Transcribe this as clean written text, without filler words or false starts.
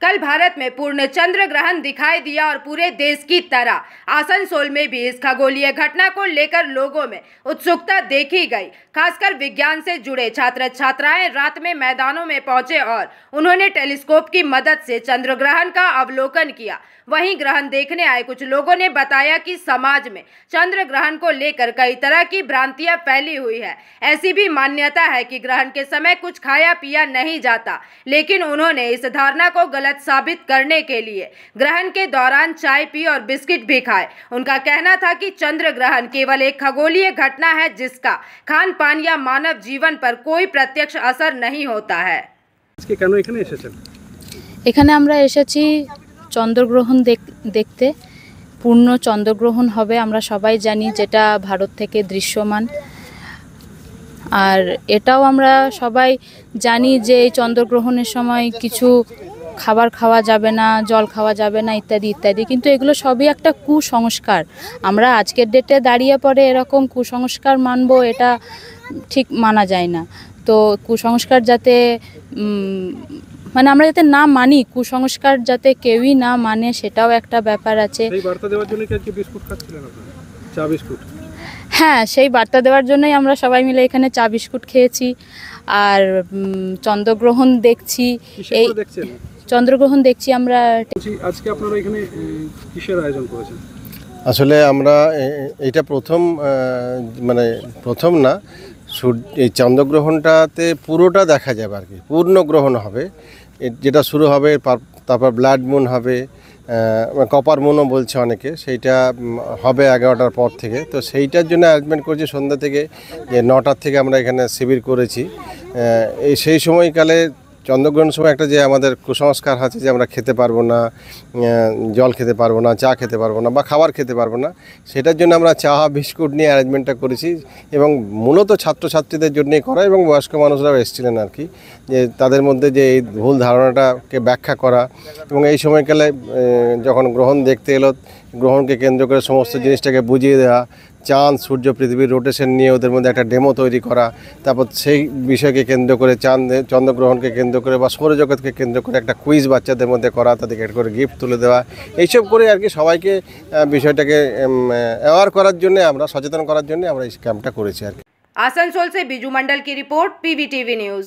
कल भारत में पूर्ण चंद्र ग्रहण दिखाई दिया और पूरे देश की तरह आसनसोल में भी इस खगोलीय घटना को लेकर लोगों में उत्सुकता देखी गई। खासकर विज्ञान से जुड़े छात्र छात्राएं रात में मैदानों में पहुंचे और उन्होंने टेलीस्कोप की मदद से चंद्र ग्रहण का अवलोकन किया। वहीं ग्रहण देखने आए कुछ लोगों ने बताया कि समाज में चंद्र ग्रहण को लेकर कई तरह की भ्रांतियां फैली हुई है। ऐसी भी मान्यता है कि ग्रहण के समय कुछ खाया पिया नहीं जाता, लेकिन उन्होंने इस धारणा को गलत साबित करने के लिए ग्रहण के दौरान चाय पी और बिस्किट भी खाए। उनका कहना था कि चंद्र ग्रहण केवल एक खगोलीय घटना है जिसका खान पान या मानव जीवन पर कोई प्रत्यक्ष असर नहीं होता है। এখানে আমরা এসেছি চন্দ্রগ্রহণ দেখতে। পূর্ণ চন্দ্রগ্রহণ হবে আমরা সবাই জানি, যেটা ভারত থেকে দৃশ্যমান। আর এটাও আমরা সবাই জানি যে এই চন্দ্রগ্রহণের সময় কিছু খাবার খাওয়া যাবে না, জল খাওয়া যাবে না, ইত্যাদি ইত্যাদি। কিন্তু এগুলো সবই একটা কুসংস্কার। আমরা আজকের ডেটে দাঁড়িয়ে পড়ে এরকম কুসংস্কার মানব, এটা ঠিক মানা যায় না। তো কুসংস্কার যাতে মানে আমরা যাতে না মানি, কুসংস্কার যাতে কেউই না মানে, সেটাও একটা ব্যাপার আছে। সেই বার্তা দেওয়ার জন্য কি বিস্কুট খাচ্ছিলেন আপনারা? চা বিস্কুট? হ্যাঁ, সেই বার্তা দেওয়ার জন্যই আমরা সবাই মিলে এখানে চা বিস্কুট খেয়েছি আর চন্দ্রগ্রহণ দেখছি। এই চন্দ্রগ্রহণ দেখছি আমরা। আজকে আপনারা এখানে কিসের আয়োজন করেছেন? আসলে আমরা এটা প্রথম না, এই চন্দ্রগ্রহণটাতে পুরোটা দেখা যাবে আর কি, পূর্ণ গ্রহণ হবে। যেটা শুরু হবে, তারপর ব্লাড মুন হবে, কপার মুনও বলছে অনেকে, সেইটা হবে 11টার পর থেকে। তো সেইটার জন্য অ্যারেঞ্জমেন্ট করেছি সন্ধ্যা থেকে, যে 9টার থেকে আমরা এখানে শিবির করেছি। সেই সময়কালে চন্দ্রগ্রহণের সময় একটা যে আমাদের কুসংস্কার আছে যে আমরা খেতে পারবো না, জল খেতে পারবো না, চা খেতে পারবো না বা খাবার খেতে পারবো না, সেটার জন্য আমরা চা বিস্কুট নিয়ে অ্যারেঞ্জমেন্টটা করেছি। এবং মূলত ছাত্রছাত্রীদের জন্যই করা, এবং বয়স্ক মানুষরাও এসেছিলেন আর কি, যে তাদের মধ্যে যে এই ভুল ধারণাটাকে ব্যাখ্যা করা। এবং এই সময়কালে যখন গ্রহণ দেখতে এলো, গ্রহণকে কেন্দ্র করে সমস্ত জিনিসটাকে বুঝিয়ে দেওয়া, চাঁদ সূর্য পৃথিবীর রোটেশন নিয়ে ওদের মধ্যে একটা ডেমো তৈরি করা, তারপর সেই বিষয়কে কেন্দ্র করে চন্দ্রগ্রহণকে কেন্দ্র করে বা সৌরজগৎকে কেন্দ্র করে একটা কুইজ বাচ্চাদের মধ্যে করা, তাদেরকে একটা করে গিফট তুলে দেওয়া, এইসব করে আর কি সবাইকে বিষয়টাকে অ্যাওয়ার করার জন্য, আমরা সচেতন করার জন্য আমরা এই ক্যাম্পটা করেছি আর কি। आसनसोल से बिजू मंडल की रिपोर्ट, PVTV न्यूज।